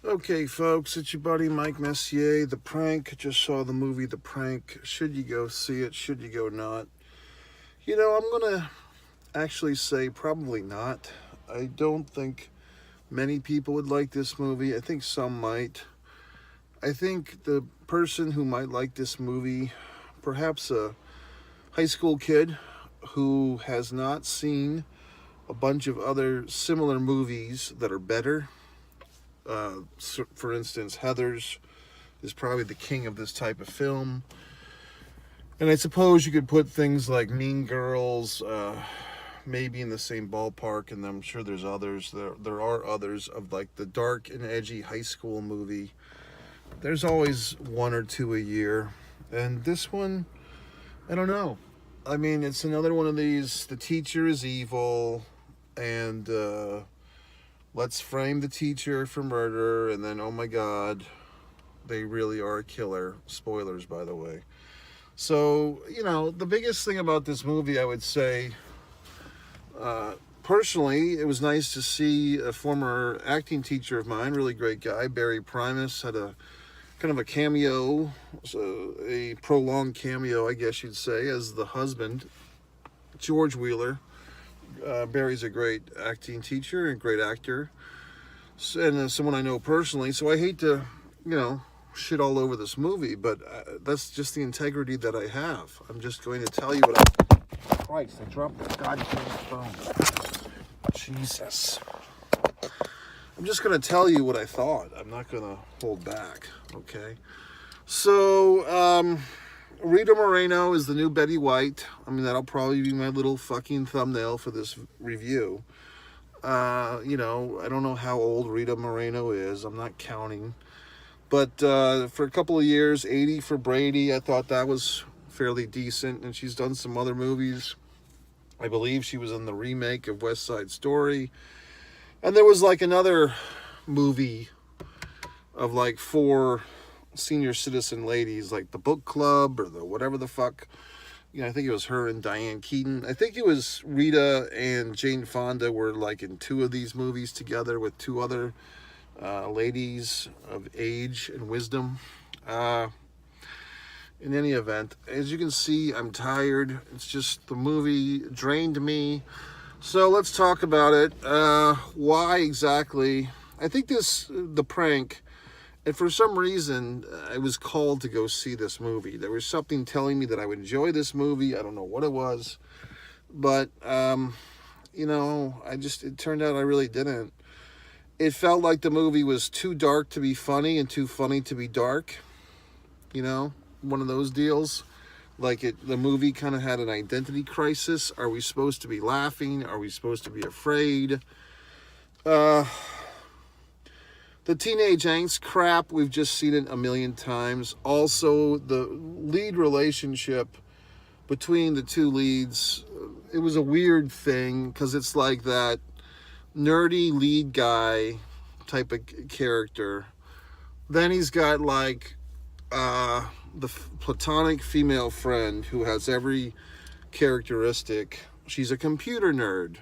Okay, folks, it's your buddy Mike Messier. The Prank. Just saw the movie The Prank. Should you go see it? Should you go not? I'm going to actually say probably not. I don't think many people would like this movie. I think some might. I think the person who might like this movie, perhaps a high school kid who has not seen a bunch of other similar movies that are better. For instance, Heathers is probably the king of this type of film. And I suppose you could put things like Mean Girls maybe in the same ballpark, and I'm sure there's others. There are others of like the dark and edgy high school movie. There's always one or two a year. And this one, I don't know. I mean, it's another one of these, the teacher is evil, and let's frame the teacher for murder, and then, oh my God, they really are a killer. Spoilers, by the way. So, the biggest thing about this movie, I would say, personally, it was nice to see a former acting teacher of mine, really great guy, Barry Primus, had a kind of a cameo, a prolonged cameo, I guess you'd say, as the husband, George Wheeler. Barry's a great acting teacher and great actor, and someone I know personally. So I hate to, shit all over this movie, but that's just the integrity that I have. I'm just going to tell you what Christ, I dropped the goddamn phone. Jesus. I'm just going to tell you what I thought. I'm not going to hold back, okay? So, Rita Moreno is the new Betty White. I mean, that'll probably be my little fucking thumbnail for this review. I don't know how old Rita Moreno is. I'm not counting. But for a couple of years, 80 for Brady, I thought that was fairly decent. And she's done some other movies. I believe she was in the remake of West Side Story. And there was like another movie of like 4 senior citizen ladies, like the book club or the whatever the fuck. I think it was her and Diane Keaton. I think it was Rita and Jane Fonda were like in 2 of these movies together with 2 other ladies of age and wisdom. In any event, as you can see, I'm tired. It's just the movie drained me. So let's talk about it. Why exactly? I think The Prank, and for some reason, I was called to go see this movie. There was something telling me that I would enjoy this movie. I don't know what it was. But, it turned out I really didn't. It felt like the movie was too dark to be funny and too funny to be dark. One of those deals. Like the movie kind of had an identity crisis. Are we supposed to be laughing? Are we supposed to be afraid? The teenage angst crap, we've just seen it a million times. Also, the lead relationship between the 2 leads, it was a weird thing because it's like that nerdy lead guy type of character. Then he's got like the platonic female friend who has every characteristic. She's a computer nerd.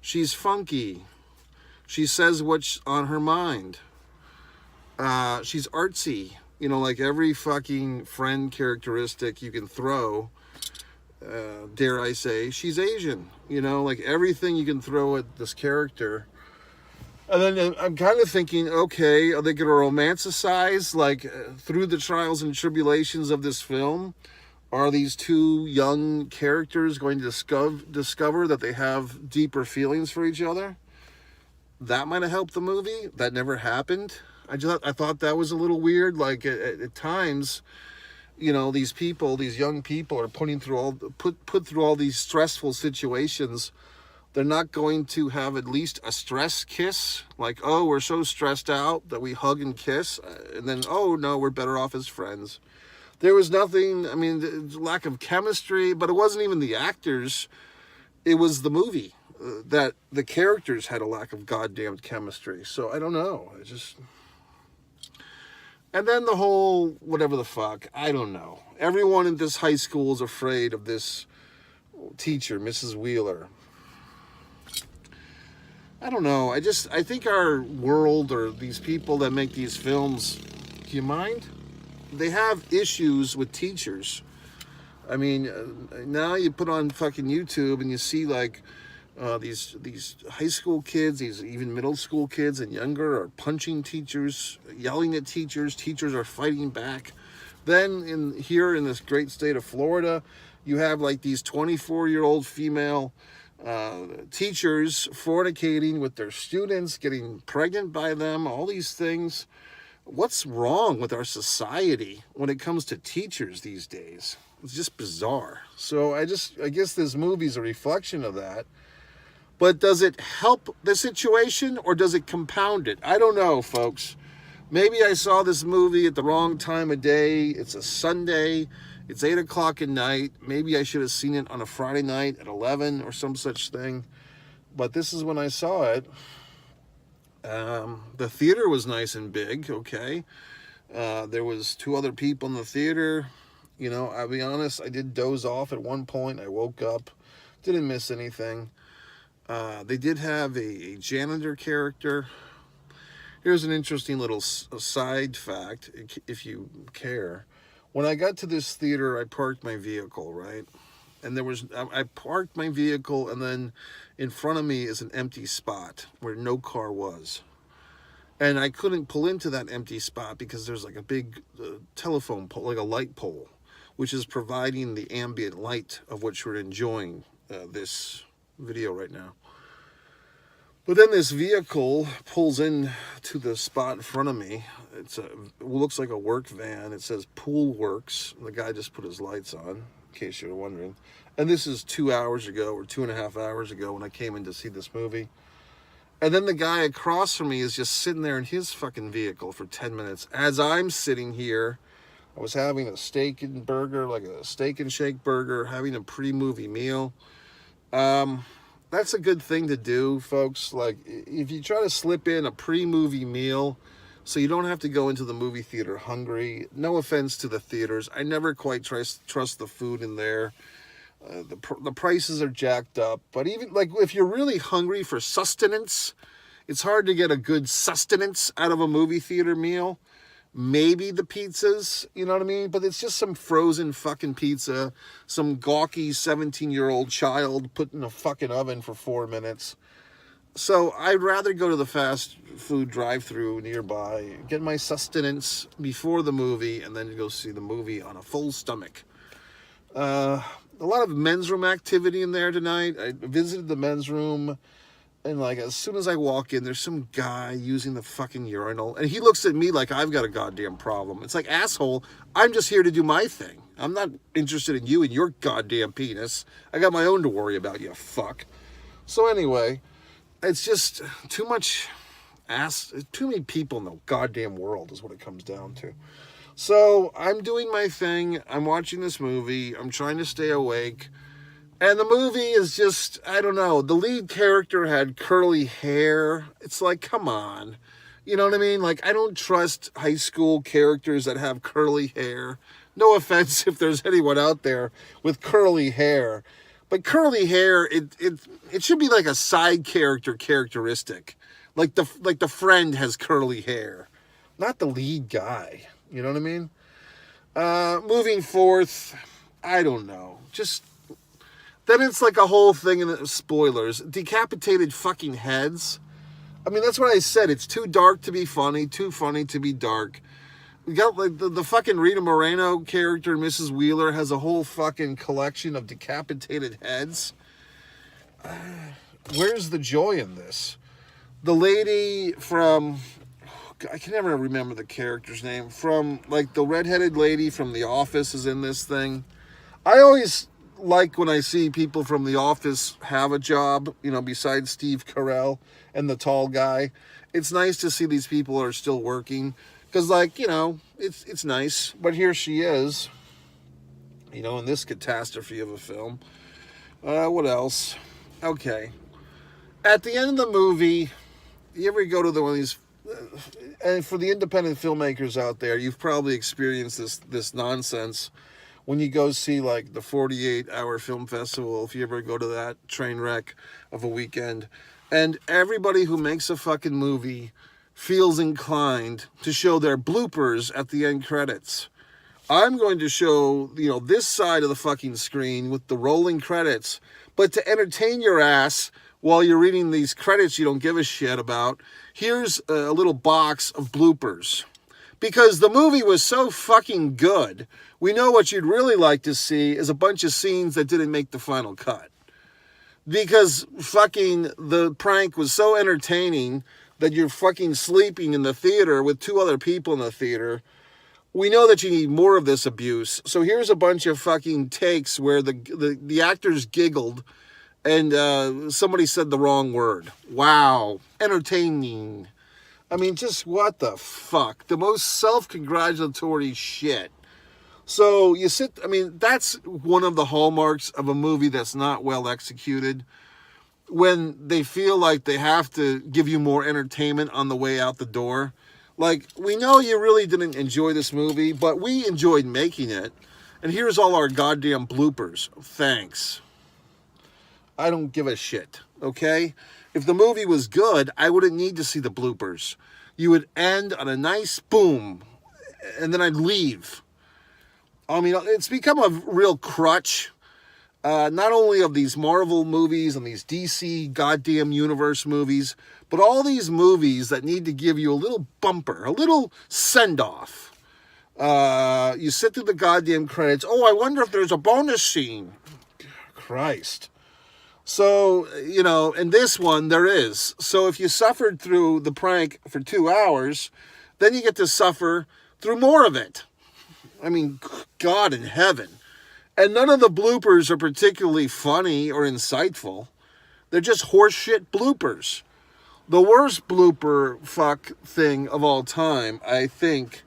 She's funky. She says what's on her mind. She's artsy. Like every fucking friend characteristic you can throw. Dare I say, she's Asian. Like everything you can throw at this character. And then I'm kind of thinking, okay, are they going to romanticize, like, through the trials and tribulations of this film? Are these 2 young characters going to discover that they have deeper feelings for each other? That might have helped the movie. That never happened. I thought that was a little weird. Like, at times, these young people are put through all these stressful situations. They're not going to have at least a stress kiss. Like, oh, we're so stressed out that we hug and kiss. And then, oh, no, we're better off as friends. There was nothing, lack of chemistry. But it wasn't even the actors. It was the movie. That the characters had a lack of goddamn chemistry. So, I don't know. And then the whole whatever the fuck. I don't know. Everyone in this high school is afraid of this teacher, Mrs. Wheeler. I don't know. I think our world, or these people that make these films, do you mind? They have issues with teachers. I mean, now you put on fucking YouTube and you see like these high school kids, these even middle school kids and younger are punching teachers, yelling at teachers. Teachers are fighting back. Then here in this great state of Florida, you have like these 24-year-old female teachers fornicating with their students, getting pregnant by them, all these things. What's wrong with our society when it comes to teachers these days? It's just bizarre. So I guess this movie's a reflection of that. But does it help the situation or does it compound it? I don't know, folks. Maybe I saw this movie at the wrong time of day. It's a Sunday. It's 8 o'clock at night. Maybe I should have seen it on a Friday night at 11 or some such thing. But this is when I saw it. The theater was nice and big, okay? There was 2 other people in the theater. You know, I'll be honest, I did doze off at one point. I woke up, didn't miss anything. They did have a janitor character. Here's an interesting little side fact, if you care. When I got to this theater, I parked my vehicle, right? And I parked my vehicle, and then in front of me is an empty spot where no car was. And I couldn't pull into that empty spot because there's like a big telephone pole, like a light pole, which is providing the ambient light of which we're enjoying this video right now. But then this vehicle pulls in to the spot in front of me. It looks like a work van. It says Pool Works. The guy just put his lights on, in case you're wondering. And this is 2 hours ago or 2.5 hours ago when I came in to see this movie. And then the guy across from me is just sitting there in his fucking vehicle for 10 minutes. As I'm sitting here, I was having a steak and burger, like a steak and shake burger, having a pre-movie meal. That's a good thing to do, folks. Like, if you try to slip in a pre-movie meal so you don't have to go into the movie theater hungry. No offense to the theaters. I never quite trust the food in there. The prices are jacked up. But even, like, if you're really hungry for sustenance, it's hard to get a good sustenance out of a movie theater meal. Maybe the pizzas, you know what I mean? But it's just some frozen fucking pizza, some gawky 17-year-old child put in a fucking oven for 4 minutes. So I'd rather go to the fast food drive-thru nearby, get my sustenance before the movie, and then go see the movie on a full stomach. A lot of men's room activity in there tonight. I visited the men's room. And, like, as soon as I walk in, there's some guy using the fucking urinal. And he looks at me like I've got a goddamn problem. It's like, asshole, I'm just here to do my thing. I'm not interested in you and your goddamn penis. I got my own to worry about, you fuck. So anyway, it's just too many people in the goddamn world is what it comes down to. So I'm doing my thing. I'm watching this movie. I'm trying to stay awake. And the movie is just, I don't know, the lead character had curly hair. It's like, come on. You know what I mean? Like, I don't trust high school characters that have curly hair. No offense if there's anyone out there with curly hair. But curly hair, it should be like a side characteristic. Like the friend has curly hair. Not the lead guy. You know what I mean? Moving forth, I don't know. Just... Then it's like a whole thing in the spoilers. Decapitated fucking heads. I mean, that's what I said. It's too dark to be funny. Too funny to be dark. We got like the fucking Rita Moreno character, Mrs. Wheeler, has a whole fucking collection of decapitated heads. Where's the joy in this? The lady from... I can never remember the character's name. From, like, the redheaded lady from The Office is in this thing. I always... like when I see people from The Office have a job, you know, besides Steve Carell and the tall guy. It's nice to see these people are still working because, like, you know, it's nice. But here she is, you know, in this catastrophe of a film. What else? Okay. At the end of the movie, you ever go to one of these, and for the independent filmmakers out there, you've probably experienced this nonsense. When you go see, like, the 48-hour film festival, if you ever go to that train wreck of a weekend, And everybody who makes a fucking movie feels inclined to show their bloopers at the end credits. I'm going to show, this side of the fucking screen with the rolling credits, but to entertain your ass while you're reading these credits you don't give a shit about, here's a little box of bloopers. Because the movie was so fucking good, we know what you'd really like to see is a bunch of scenes that didn't make the final cut. Because fucking the prank was so entertaining that you're fucking sleeping in the theater with 2 other people in the theater. We know that you need more of this abuse. So here's a bunch of fucking takes where the actors giggled and somebody said the wrong word. Wow. Entertaining. I mean, just what the fuck? The most self-congratulatory shit. So that's one of the hallmarks of a movie that's not well executed. When they feel like they have to give you more entertainment on the way out the door. Like, we know you really didn't enjoy this movie, but we enjoyed making it. And here's all our goddamn bloopers. Thanks. I don't give a shit, okay? If the movie was good, I wouldn't need to see the bloopers. You would end on a nice boom, and then I'd leave. I mean, it's become a real crutch, not only of these Marvel movies and these DC goddamn universe movies, but all these movies that need to give you a little bumper, a little send-off. You sit through the goddamn credits. Oh, I wonder if there's a bonus scene. Christ. So, in this one, there is. So if you suffered through the prank for 2 hours, then you get to suffer through more of it. I mean, God in heaven. And none of the bloopers are particularly funny or insightful. They're just horseshit bloopers. The worst blooper fuck thing of all time, I think,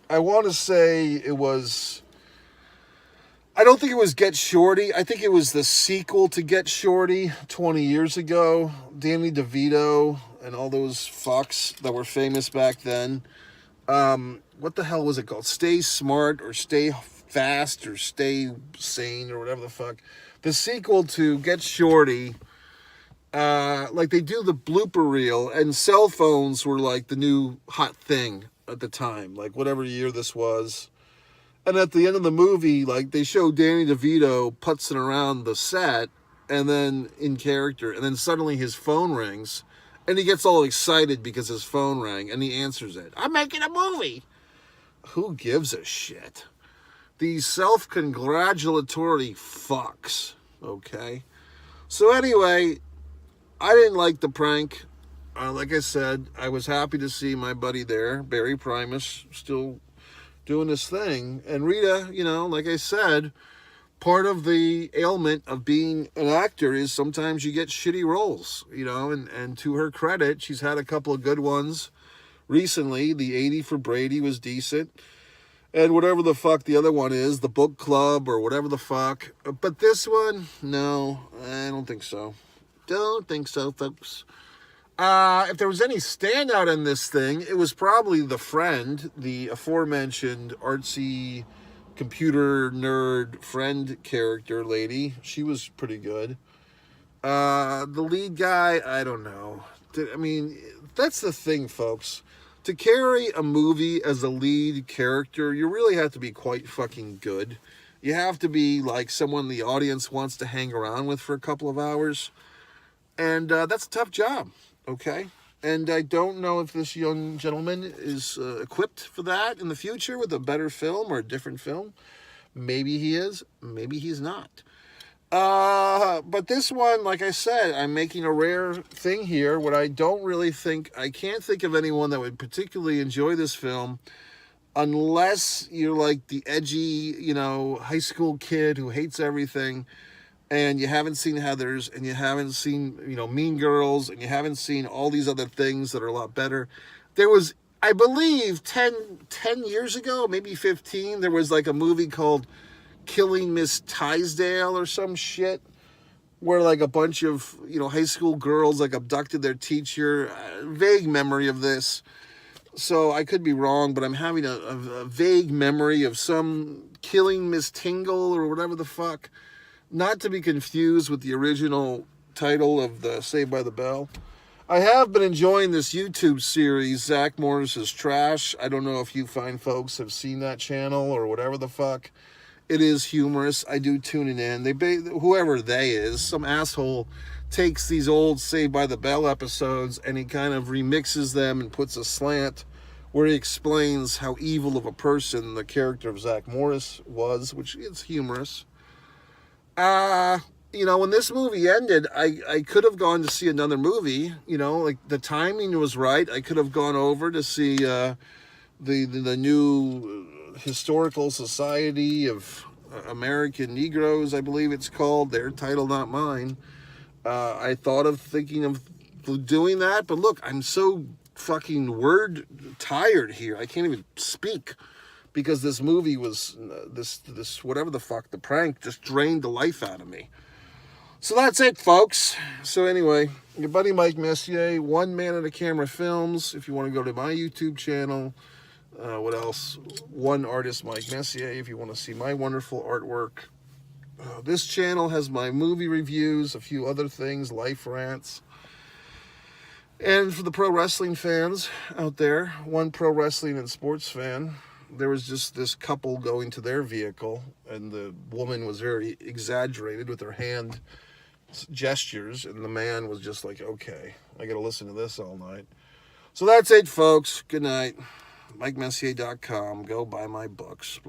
I want to say it was... I don't think it was Get Shorty. I think it was the sequel to Get Shorty 20 years ago. Danny DeVito and all those fucks that were famous back then. What the hell was it called? Stay Smart or Stay Fast or Stay Sane or whatever the fuck. The sequel to Get Shorty, like they do the blooper reel, and cell phones were like the new hot thing at the time, like whatever year this was. And at the end of the movie, like, they show Danny DeVito putzing around the set, and then in character, and then suddenly his phone rings, and he gets all excited because his phone rang, and he answers it. I'm making a movie! Who gives a shit? These self-congratulatory fucks, okay? So anyway, I didn't like the prank. Like I said, I was happy to see my buddy there, Barry Primus, still doing this thing. And Rita, like I said, part of the ailment of being an actor is sometimes you get shitty roles, and to her credit, she's had a couple of good ones recently. The 80 for Brady was decent, and whatever the fuck the other one is, The Book Club or whatever the fuck. But this one, no, I don't think so. Don't think so, folks. If there was any standout in this thing, it was probably the friend, the aforementioned artsy computer nerd friend character lady. She was pretty good. The lead guy, I don't know. I mean, that's the thing, folks. To carry a movie as a lead character, you really have to be quite fucking good. You have to be like someone the audience wants to hang around with for a couple of hours. And that's a tough job. Okay, and I don't know if this young gentleman is equipped for that in the future with a better film or a different film. Maybe he is, maybe he's not. But this one, like I said, I'm making a rare thing here. What I can't think of anyone that would particularly enjoy this film unless you're like the edgy, high school kid who hates everything. And you haven't seen Heathers, and you haven't seen, Mean Girls, and you haven't seen all these other things that are a lot better. There was, I believe, 10 years ago, maybe 15, there was like a movie called Killing Miss Tisdale or some shit, where like a bunch of, high school girls like abducted their teacher. Vague memory of this. So I could be wrong, but I'm having a vague memory of some Killing Miss Tingle or whatever the fuck. Not to be confused with the original title of the Saved by the Bell. I have been enjoying this YouTube series, Zach Morris's Trash. I don't know if you fine folks have seen that channel or whatever the fuck. It is humorous. I do tune it in. Whoever they is, some asshole takes these old Saved by the Bell episodes and he kind of remixes them and puts a slant where he explains how evil of a person the character of Zach Morris was, which is humorous. When this movie ended, I could have gone to see another movie. Like the timing was right. I could have gone over to see the new Historical Society of American Negroes, I believe it's called. Their title, not mine. I thought of thinking of doing that, but look, I'm so fucking word tired here. I can't even speak because this movie was this whatever the fuck, the prank just drained the life out of me. So that's it, folks. So anyway, your buddy Mike Messier, One Man at a Camera Films. If you want to go to my YouTube channel, what else? One Artist Mike Messier. If you want to see my wonderful artwork. This channel has my movie reviews, a few other things, life rants. And for the pro wrestling fans out there, one pro wrestling and sports fan, there was just this couple going to their vehicle, and the woman was very exaggerated with her hand gestures, and the man was just like, okay, I got to listen to this all night. So that's it, folks. Good night. MikeMessier.com. Go buy my books.